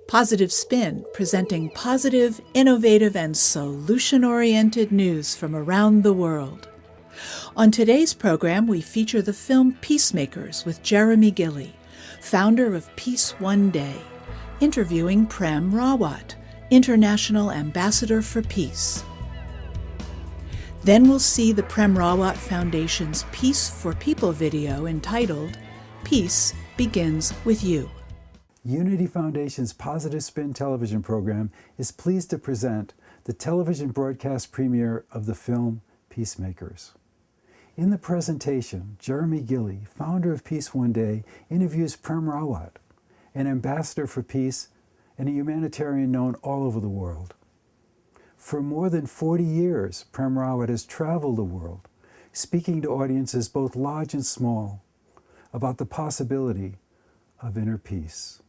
Positive Spin, presenting positive, innovative, and solution-oriented news from around the world. On today's program, we feature the film Peacemakers with Jeremy Gilley, founder of Peace One Day, interviewing Prem Rawat, International Ambassador for Peace. Then we'll see the Prem Rawat Foundation's Peace for People video entitled, Peace Begins With You. Unity Foundation's Positive Spin television program is pleased to present the television broadcast premiere of the film Peacemakers. In the presentation, Jeremy Gilley, founder of Peace One Day, interviews Prem Rawat, an ambassador for peace and a humanitarian known all over the world. For more than 40 years, Prem Rawat has traveled the world, speaking to audiences both large and small about the possibility of inner peace.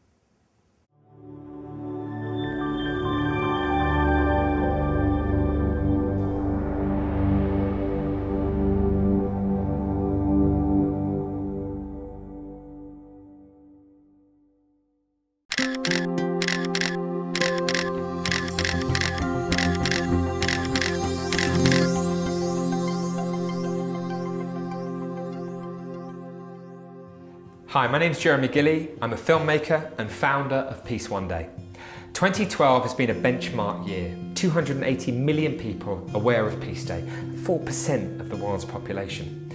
Hi, my name's Jeremy Gilley. I'm a filmmaker and founder of Peace One Day. 2012 has been a benchmark year. 280 million people aware of Peace Day, 4% of the world's population.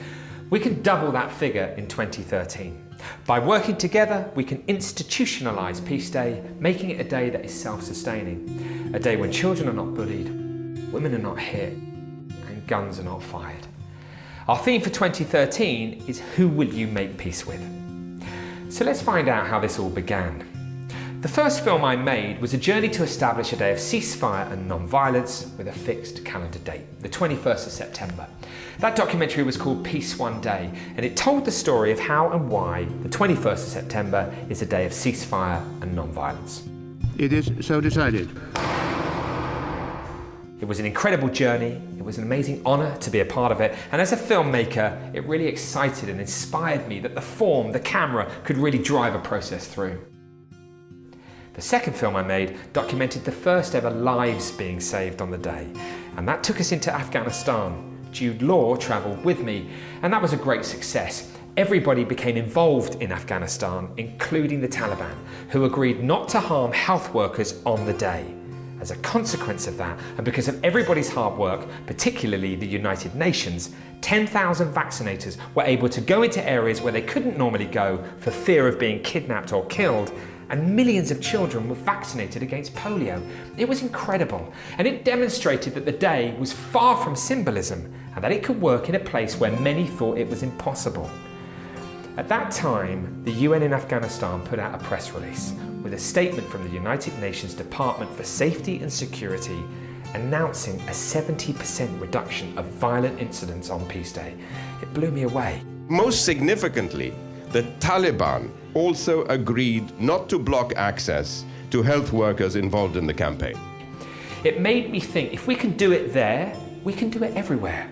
We can double that figure in 2013. By working together, we can institutionalize Peace Day, making it a day that is self-sustaining. A day when children are not bullied, women are not hit, and guns are not fired. Our theme for 2013 is Who Will You Make Peace With? So let's find out how this all began. The first film I made was a journey to establish a day of ceasefire and non-violence with a fixed calendar date, the 21st of September. That documentary was called Peace One Day, and it told the story of how and why the 21st of September is a day of ceasefire and non-violence. It is so decided. It was an incredible journey, it was an amazing honour to be a part of it, and as a filmmaker, it really excited and inspired me that the form, the camera, could really drive a process through. The second film I made documented the first ever lives being saved on the day, and that took us into Afghanistan. Jude Law travelled with me, and that was a great success. Everybody became involved in Afghanistan, including the Taliban, who agreed not to harm health workers on the day. As a consequence of that, and because of everybody's hard work, particularly the United Nations, 10,000 vaccinators were able to go into areas where they couldn't normally go for fear of being kidnapped or killed, and millions of children were vaccinated against polio. It was incredible, and it demonstrated that the day was far from symbolism, and that it could work in a place where many thought it was impossible. At that time, the UN in Afghanistan put out a press release with a statement from the United Nations Department for Safety and Security announcing a 70% reduction of violent incidents on Peace Day. It blew me away. Most significantly, the Taliban also agreed not to block access to health workers involved in the campaign. It made me think, if we can do it there, we can do it everywhere.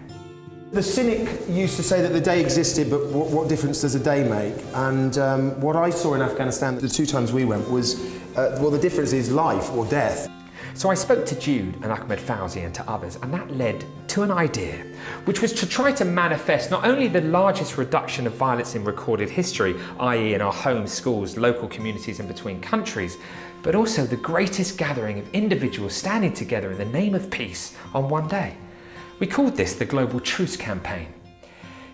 The cynic used to say that the day existed, but what difference does a day make? And what I saw in Afghanistan the two times we went was, well, the difference is life or death. So I spoke to Jude and Ahmed Fauzi and to others, and that led to an idea, which was to try to manifest not only the largest reduction of violence in recorded history, i.e. in our homes, schools, local communities and between countries, but also the greatest gathering of individuals standing together in the name of peace on one day. We called this the Global Truce Campaign.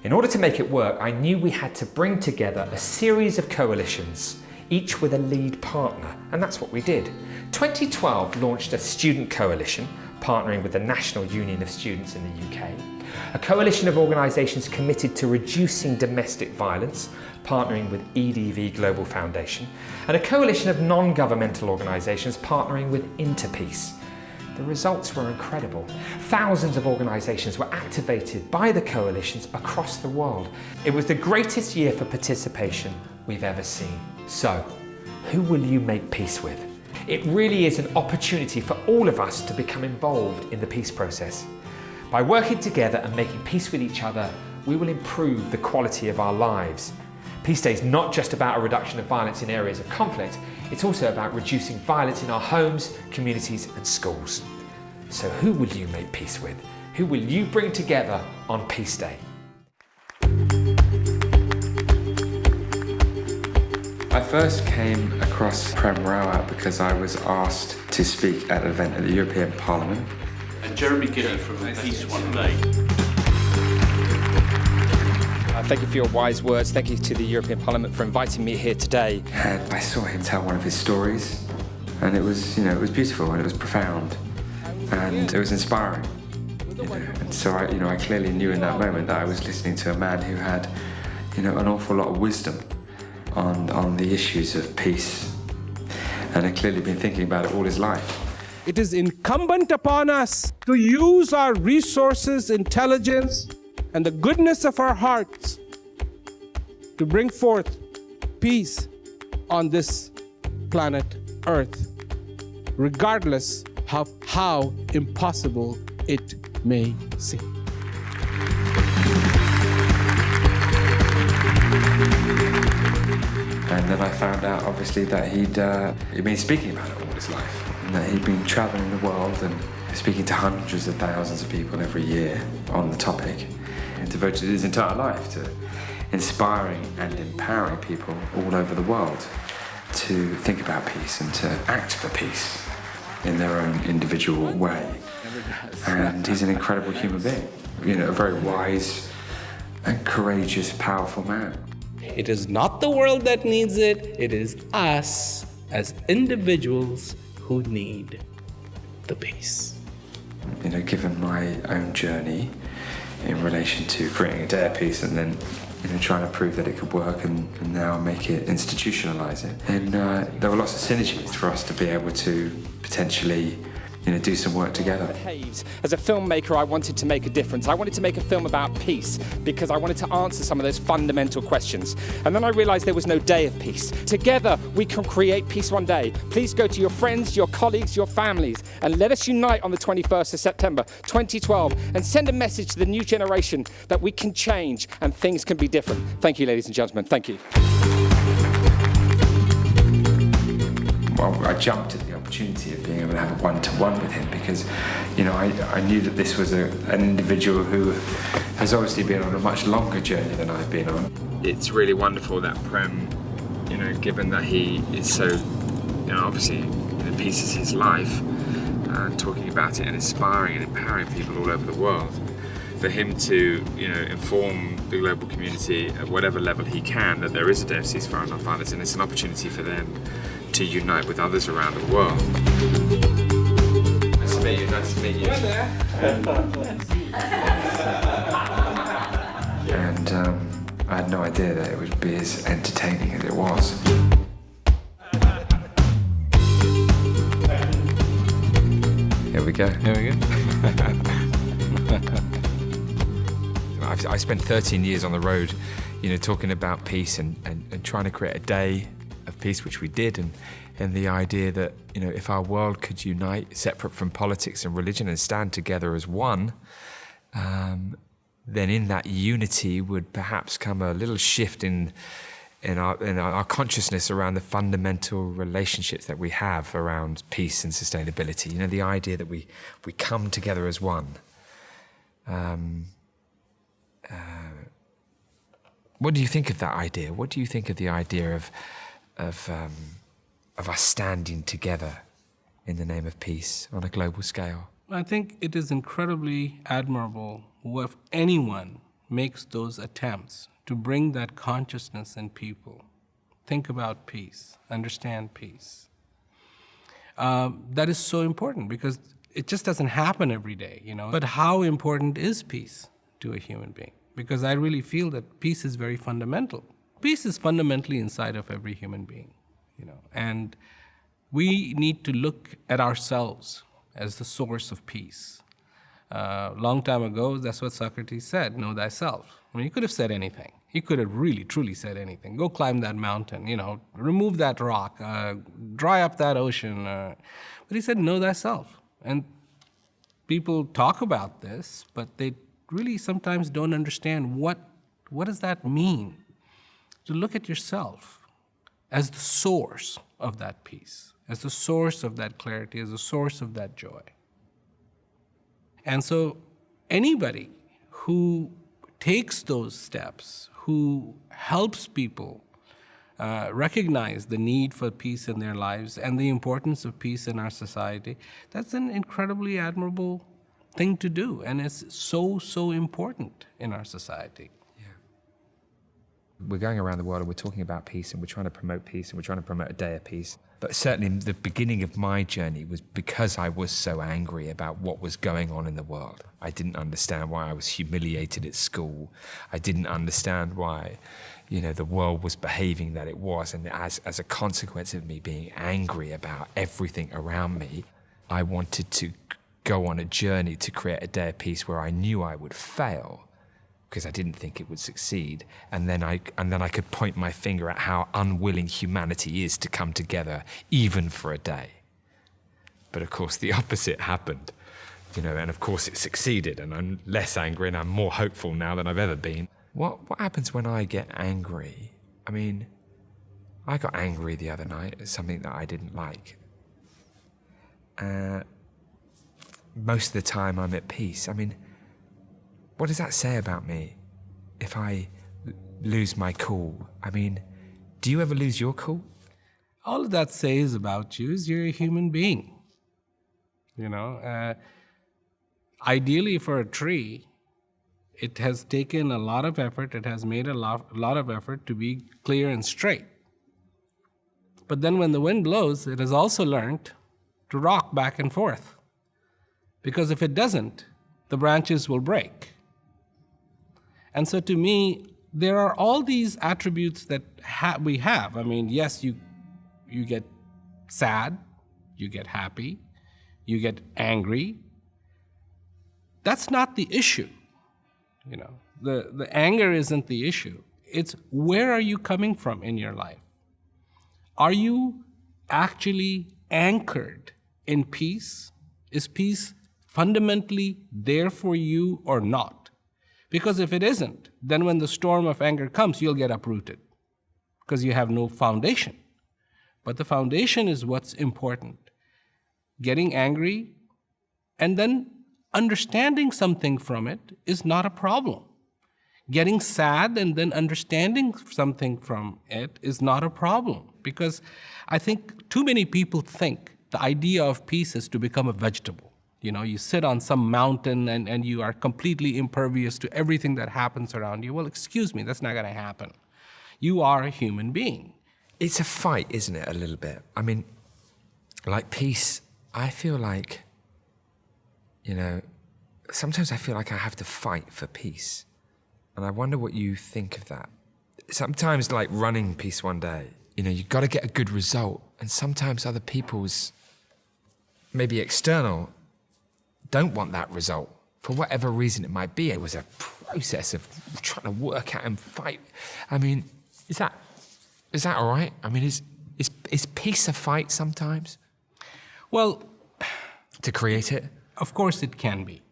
In order to make it work, I knew we had to bring together a series of coalitions, each with a lead partner, and that's what we did. 2012 launched a student coalition, partnering with the National Union of Students in the UK, a coalition of organisations committed to reducing domestic violence, partnering with EDV Global Foundation, and a coalition of non-governmental organisations partnering with Interpeace. The results were incredible. Thousands of organisations were activated by the coalitions across the world. It was the greatest year for participation we've ever seen. So, who will you make peace with? It really is an opportunity for all of us to become involved in the peace process. By working together and making peace with each other, we will improve the quality of our lives. Peace Day is not just about a reduction of violence in areas of conflict, it's also about reducing violence in our homes, communities and schools. So who will you make peace with? Who will you bring together on Peace Day? I first came across Prem Rawat because I was asked to speak at an event at the European Parliament. And Jeremy Giddy from Peace One Day. Thank you for your wise words. Thank you to the European Parliament for inviting me here today. And I saw him tell one of his stories, and it was, it was beautiful and it was profound, and it was inspiring. And so I clearly knew in that moment that I was listening to a man who had, an awful lot of wisdom on the issues of peace, and had clearly been thinking about it all his life. It is incumbent upon us to use our resources, intelligence, and the goodness of our hearts to bring forth peace on this planet Earth, regardless of how impossible it may seem. And then I found out, obviously, that he'd been speaking about it all his life, and that he'd been traveling the world and speaking to hundreds of thousands of people every year on the topic, and devoted his entire life to inspiring and empowering people all over the world to think about peace and to act for peace in their own individual way. And he's an incredible human being, a very wise and courageous, powerful man. It is not the world that needs it, it is us as individuals who need the peace. Given my own journey in relation to creating a day of peace and then trying to prove that it could work and now make it, institutionalize it, and there were lots of synergies for us to be able to potentially do some work together. As a filmmaker, I wanted to make a difference. I wanted to make a film about peace because I wanted to answer some of those fundamental questions. And then I realized there was no day of peace. Together, we can create peace one day. Please go to your friends, your colleagues, your families, and let us unite on the 21st of September 2012 and send a message to the new generation that we can change and things can be different. Thank you, ladies and gentlemen. Thank you. Well, I jumped at the opportunity of being able to have a one-to-one with him because, I knew that this was an individual who has obviously been on a much longer journey than I've been on. It's really wonderful that Prem, given that he is so, obviously, peace is his life, and talking about it and inspiring and empowering people all over the world, for him to, inform the global community at whatever level he can that there is a day of ceasefire and non-violence, and it's an opportunity for them to unite with others around the world. Nice to meet you, nice to meet you. And I had no idea that it would be as entertaining as it was. Here we go. I spent 13 years on the road, talking about peace and trying to create a day of peace, which we did, and the idea that, if our world could unite, separate from politics and religion, and stand together as one, then in that unity would perhaps come a little shift in our consciousness around the fundamental relationships that we have around peace and sustainability. The idea that we come together as one. What do you think of that idea? What do you think of the idea of us standing together in the name of peace on a global scale? I think it is incredibly admirable if anyone makes those attempts to bring that consciousness in people. Think about peace, understand peace. That is so important because it just doesn't happen every day, But how important is peace to a human being? Because I really feel that peace is very fundamental. Peace is fundamentally inside of every human being, and we need to look at ourselves as the source of peace. Long time ago, that's what Socrates said, know thyself. He could have said anything. He could have really, truly said anything. Go climb that mountain, remove that rock, dry up that ocean. But he said, know thyself. And people talk about this, but they really sometimes don't understand what does that mean? to look at yourself as the source of that peace, as the source of that clarity, as the source of that joy. And so anybody who takes those steps, who helps people recognize the need for peace in their lives and the importance of peace in our society, that's an incredibly admirable thing to do, and it's so, so important in our society. We're going around the world and we're talking about peace, and we're trying to promote peace, and we're trying to promote a day of peace. But certainly the beginning of my journey was because I was so angry about what was going on in the world. I didn't understand why I was humiliated at school. I didn't understand why, the world was behaving that it was. And as a consequence of me being angry about everything around me, I wanted to go on a journey to create a day of peace where I knew I would fail, because I didn't think it would succeed, and then I could point my finger at how unwilling humanity is to come together, even for a day. But of course, the opposite happened, and of course it succeeded, and I'm less angry and I'm more hopeful now than I've ever been. What happens when I get angry? I mean, I got angry the other night at something that I didn't like. Most of the time I'm at peace. I mean, what does that say about me if I lose my cool? I mean, do you ever lose your cool? All that says about you is you're a human being. Ideally for a tree, it has taken a lot of effort, it has made a lot of effort to be clear and straight. But then when the wind blows, it has also learned to rock back and forth. Because if it doesn't, the branches will break. And so to me, there are all these attributes that we have. I mean, yes, you get sad, you get happy, you get angry. That's not the issue. The anger isn't the issue. It's where are you coming from in your life? Are you actually anchored in peace? Is peace fundamentally there for you or not? Because if it isn't, then when the storm of anger comes, you'll get uprooted because you have no foundation. But the foundation is what's important. Getting angry and then understanding something from it is not a problem. Getting sad and then understanding something from it is not a problem, because I think too many people think the idea of peace is to become a vegetable. You sit on some mountain and you are completely impervious to everything that happens around you. Well, excuse me, that's not going to happen. You are a human being. It's a fight, isn't it, a little bit? I mean, like peace, I feel like, sometimes I feel like I have to fight for peace. And I wonder what you think of that. Sometimes, like running peace one day, you've got to get a good result. And sometimes other people's, maybe external, don't want that result. For whatever reason it might be. It was a process of trying to work out and fight. I mean, is that all right? I mean, is peace a fight sometimes? Well, to create it? Of course it can be.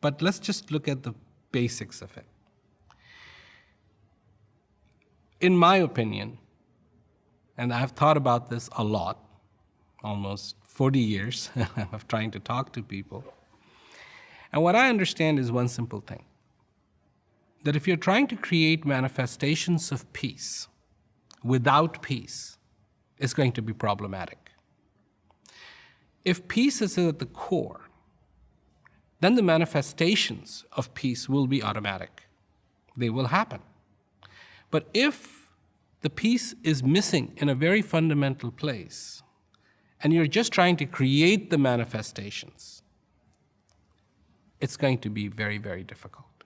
But let's just look at the basics of it. In my opinion, and I've thought about this a lot, almost 40 years of trying to talk to people, and what I understand is one simple thing, that if you're trying to create manifestations of peace without peace, it's going to be problematic. If peace is at the core, then the manifestations of peace will be automatic. They will happen. But if the peace is missing in a very fundamental place, and you're just trying to create the manifestations, it's going to be very, very difficult.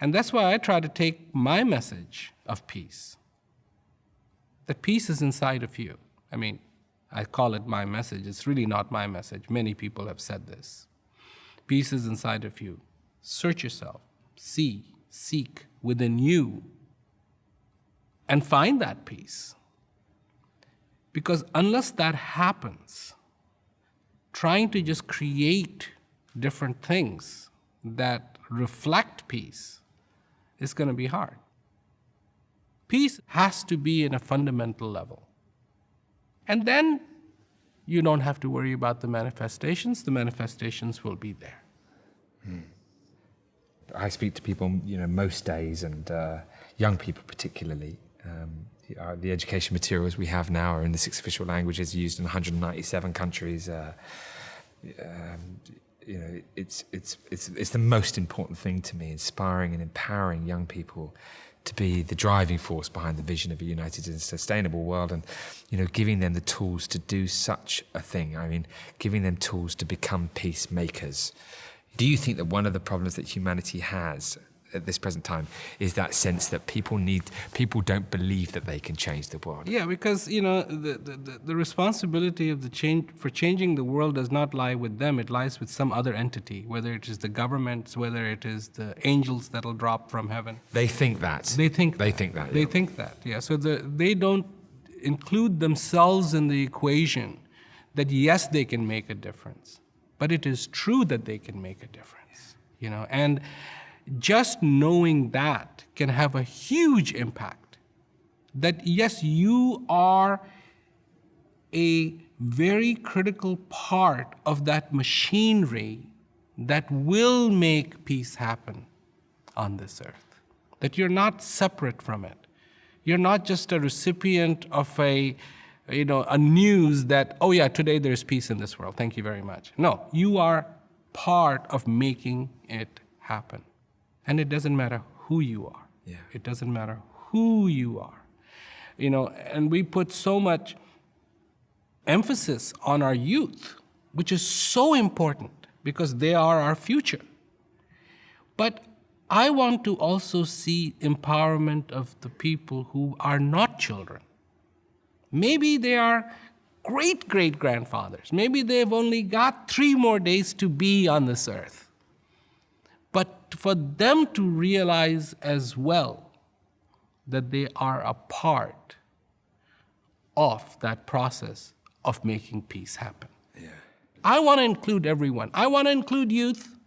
And that's why I try to take my message of peace, that peace is inside of you. I mean, I call it my message. It's really not my message. Many people have said this. Peace is inside of you. Search yourself, seek within you, and find that peace. Because unless that happens, trying to just create different things that reflect peace is going to be hard. Peace has to be in a fundamental level. And then you don't have to worry about the manifestations. The manifestations will be there. I speak to people, most days, and young people particularly. The education materials we have now are in the 6 official languages, used in 197 countries. It's the most important thing to me, inspiring and empowering young people to be the driving force behind the vision of a united and sustainable world, and giving them the tools to do such a thing. I mean, giving them tools to become peacemakers. Do you think that one of the problems that humanity has at this present time is that sense that people don't believe that they can change the world? Yeah, because the responsibility of for changing the world does not lie with them. It lies with some other entity, whether it is the governments, whether it is the angels that'll drop from heaven. They think that. They think that. Yeah. They think that. Yeah. So they don't include themselves in the equation that yes, they can make a difference, but it is true that they can make a difference. And just knowing that can have a huge impact. That yes, you are a very critical part of that machinery that will make peace happen on this earth. That you're not separate from it. You're not just a recipient of a news that, oh yeah, today there's peace in this world, thank you very much. No, you are part of making it happen. And it doesn't matter who you are. Yeah. It doesn't matter who you are. And we put so much emphasis on our youth, which is so important because they are our future. But I want to also see empowerment of the people who are not children. Maybe they are great-great-grandfathers. Maybe they've only got 3 more days to be on this earth. But for them to realize as well that they are a part of that process of making peace happen. Yeah. I want to include everyone. I want to include youth.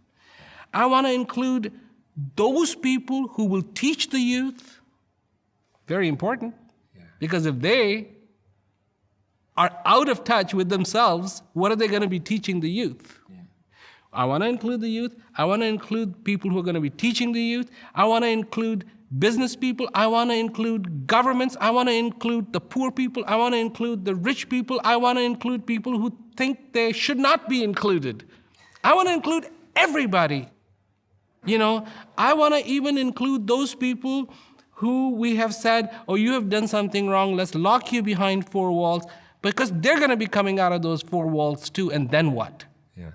I want to include those people who will teach the youth. Very important. Yeah. Because if they are out of touch with themselves, what are they going to be teaching the youth? Yeah. I want to include the youth. I want to include people who are going to be teaching the youth. I want to include business people. I want to include governments. I want to include the poor people. I want to include the rich people. I want to include people who think they should not be included. I want to include everybody. I want to even include those people who we have said, oh, you have done something wrong, let's lock you behind 4 walls, because they're going to be coming out of those 4 walls too, and then what? Yeah.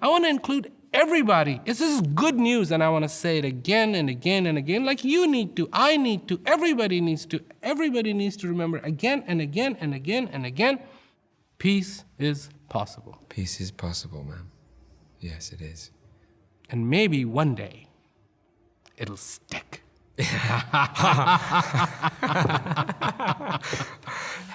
I want to include everybody. This is good news, and I want to say it again and again and again, like you need to, I need to, everybody needs to remember again and again and again and again, peace is possible. Peace is possible, man. Yes, it is. And maybe one day, it'll stick.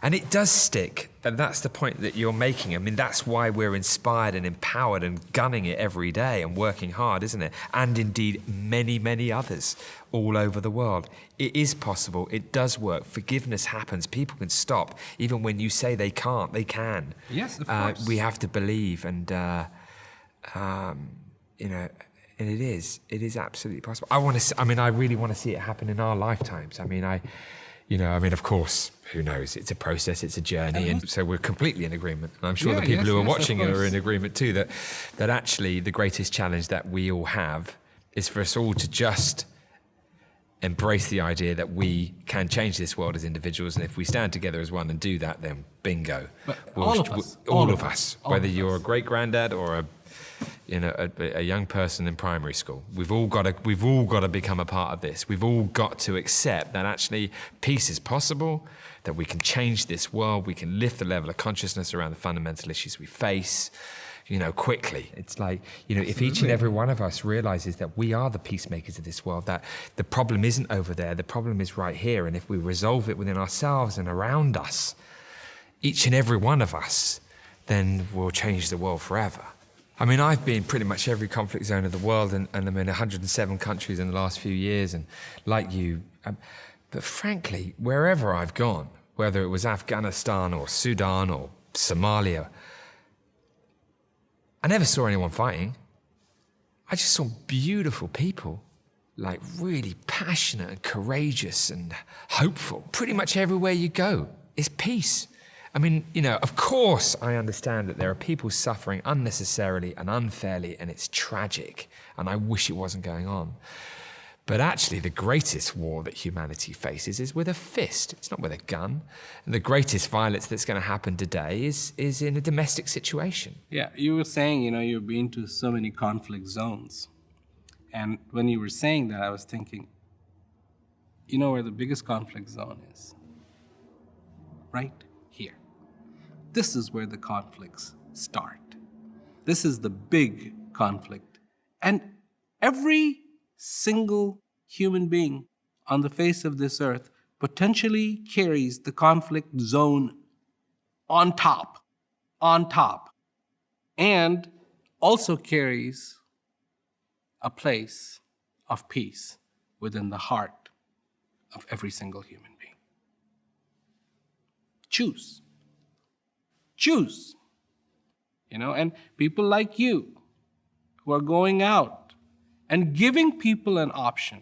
And it does stick, and that's the point that you're making. I mean, that's why we're inspired and empowered and gunning it every day and working hard, isn't it? And indeed, many, many others all over the world. It is possible. It does work. Forgiveness happens. People can stop. Even when you say they can't, they can. Yes, of course. We have to believe, and and it is absolutely possible. I really want to see it happen in our lifetimes. Of course, who knows? It's a process, it's a journey, and so we're completely in agreement. And I'm sure the people who are watching it are in agreement too, that actually the greatest challenge that we all have is for us all to just embrace the idea that we can change this world as individuals, and if we stand together as one and do that, then bingo. But all of us, whether you're a great granddad or a young person in primary school, we've all got to become a part of this. We've all got to accept that actually peace is possible, that we can change this world, we can lift the level of consciousness around the fundamental issues we face, quickly. It's like, if each and every one of us realizes that we are the peacemakers of this world, that the problem isn't over there, the problem is right here, and if we resolve it within ourselves and around us, each and every one of us, then we'll change the world forever. I've been pretty much every conflict zone of the world, and I'm in 107 countries in the last few years, and like you, But frankly, wherever I've gone, whether it was Afghanistan or Sudan or Somalia, I never saw anyone fighting. I just saw beautiful people, like really passionate and courageous and hopeful. Pretty much everywhere you go is peace. I mean, of course I understand that there are people suffering unnecessarily and unfairly, and it's tragic, and I wish it wasn't going on. But actually, the greatest war that humanity faces is with a fist. It's not with a gun. And the greatest violence that's going to happen today is in a domestic situation. Yeah, you were saying, you've been to so many conflict zones. And when you were saying that, I was thinking, you know where the biggest conflict zone is? Right here. This is where the conflicts start. This is the big conflict. And every single human being on the face of this earth potentially carries the conflict zone on top, and also carries a place of peace within the heart of every single human being. Choose. And people like you who are going out and giving people an option,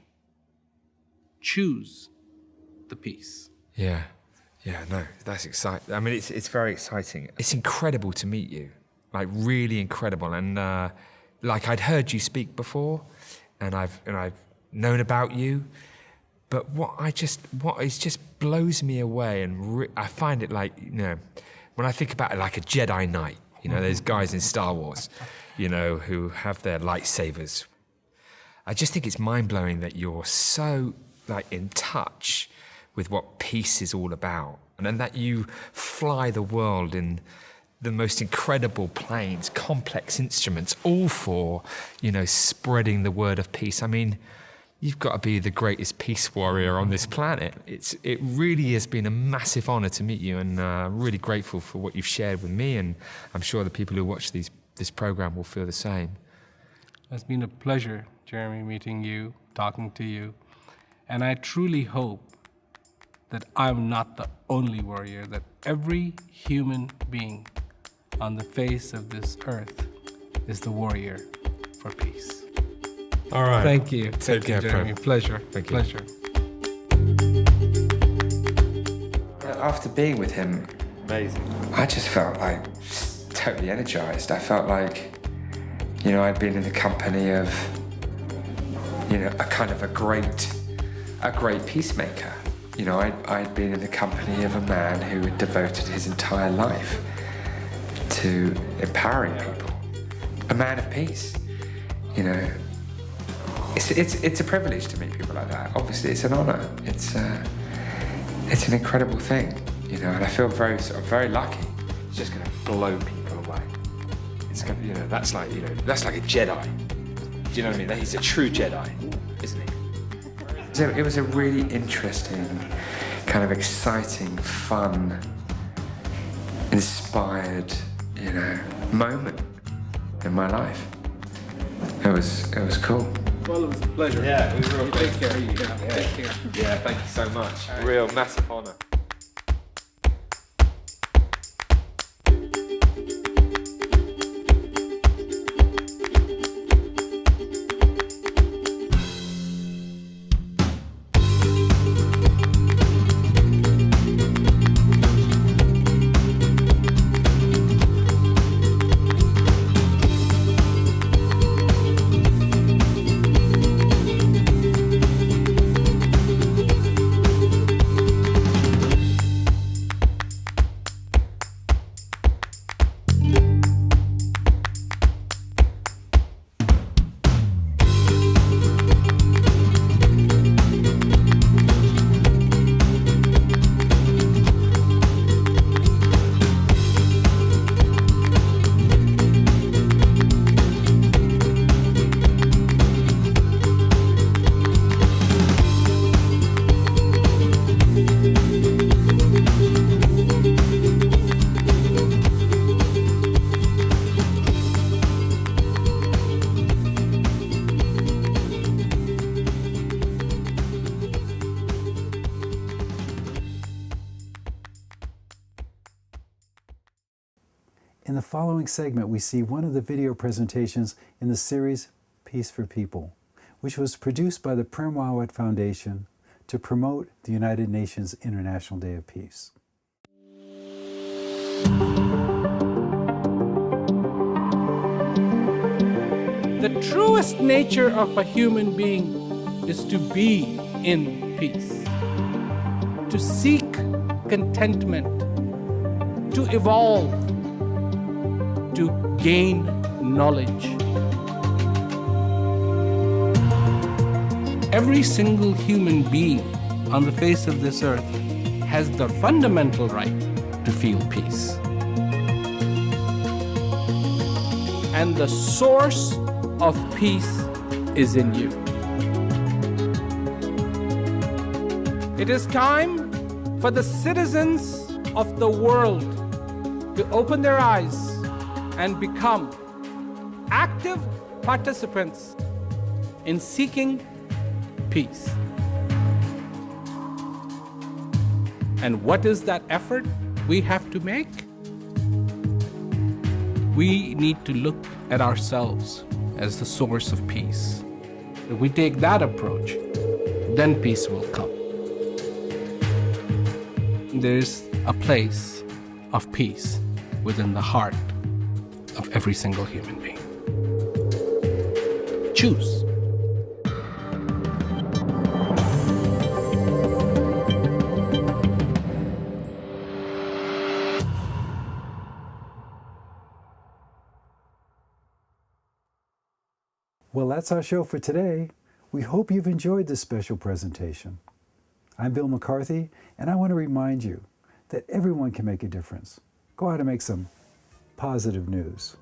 choose the peace. Yeah, no, that's exciting. I mean, it's very exciting. It's incredible to meet you, like really incredible. And like I'd heard you speak before, and I've known about you, but what just blows me away, and I find it like, when I think about it like a Jedi Knight, those guys in Star Wars, who have their lightsabers. I just think it's mind-blowing that you're so in touch with what peace is all about, and that you fly the world in the most incredible planes, complex instruments, all for, spreading the word of peace. I mean, you've got to be the greatest peace warrior on this planet. It really has been a massive honor to meet you, and really grateful for what you've shared with me, and I'm sure the people who watch this program will feel the same. It's been a pleasure, Jeremy, meeting you, talking to you. And I truly hope that I'm not the only warrior, that every human being on the face of this earth is the warrior for peace. All right. Thank you. Take care, Jeremy. Pleasure. Thank you. Pleasure. After being with him, Amazing. I just felt like totally energized. I felt like, I'd been in the company of, a kind of a great peacemaker. I'd been in the company of a man who had devoted his entire life to empowering people. A man of peace. It's a privilege to meet people like that. Obviously, it's an honor. It's an incredible thing, and I feel very lucky. It's just going to blow people away. It's going to, that's like a Jedi. Do you know what I mean? He's a true Jedi, isn't he? So it was a really interesting, kind of exciting, fun, inspired, moment in my life. It was cool. Well, it was a pleasure. Yeah, it was real great. Take care. Yeah. Take care. Yeah, thank you so much. Real massive honor. In the following segment, we see one of the video presentations in the series Peace for People, which was produced by the Prem Rawat Foundation to promote the United Nations International Day of Peace. The truest nature of a human being is to be in peace, to seek contentment, to evolve, to gain knowledge. Every single human being on the face of this earth has the fundamental right to feel peace. And the source of peace is in you. It is time for the citizens of the world to open their eyes and become active participants in seeking peace. And what is that effort we have to make? We need to look at ourselves as the source of peace. If we take that approach, then peace will come. There's a place of peace within the heart of every single human being. Choose. Well, that's our show for today. We hope you've enjoyed this special presentation. I'm Bill McCarthy, and I want to remind you that everyone can make a difference. Go out and make some positive news.